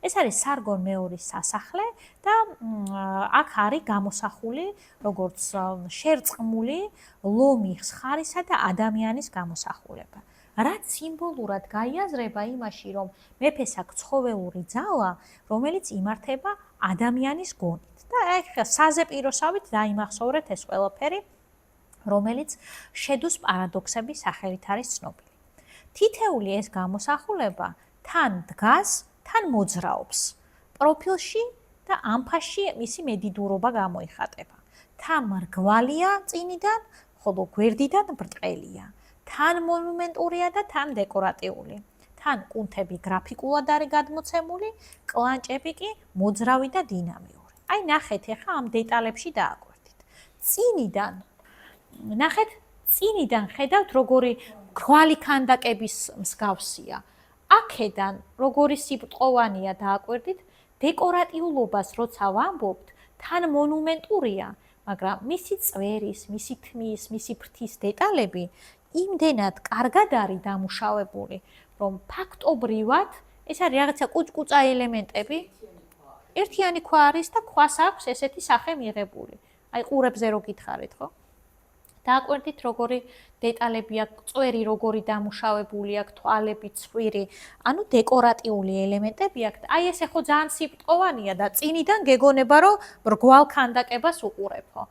ეს არის სარგონ მეორის სასახლე და აქ არის გამოსახული როგორც შერწყმული ლომის ხარისა და ადამიანის გამოსახულება. რაც სიმბოლურად გაიაზრება იმაში, რომ მეფეს აქვს ცხოველური ძალა, რომელიც იმართება ადამიანის გონით. და ეხლა საზეპიროსავით დაიმახსოვრეთ ეს ყველაფერი, რომელიც შედუს პარადოქსების სახელით არის ცნობილი. თითეული ეს გამოსახულება თან დგას, თან მოძრაობს. პროფილში და ამფაში მისი მედიდურობა გამოიხატება. თან მრგვალია წინიდან, ხოლო გვერდიდან ბრტყელია. თან მონუმენტურია და თან დეკორატიული. თან კუნთები გრაფიკულად არის გადმოცემული, კლანჭები კი მოძრავი და დინამიური. აი ნახეთ ახლა ამ დეტალებში დააკვირდით. წინიდან ხედავთ როგორი მრგვალი ქანდაკების მსგავსია. აქედან როგორი სიბტყოვანია დააკვირდით, დეკორატიულობას როცა ვამბობთ, თან მონუმენტურია, მაგრამ მისი წვერის, მისი თმის, მისი ფრთის დეტალები იმდენად კარგად არის დამუშავებული, რომ ფაქტობრივად ეს არის რაღაცა კუჭკუჭა ელემენტები. ერთიანი ქვა არის და ქვას აქვს ესეთი სახე მიღებული. აი ყურებზე რო გითხარით, ხო? დააკვირდით როგორი დეტალები აქვს, წვერი როგორი დამუშავებული აქვს, თვალები, ცხვირი, ანუ დეკორატიული ელემენტები აქვს. აი ეს ხო ძალიან სიბტყოვანია და წინიდან გეგონება რომ მრგვალ ქანდაკებას უყურებო.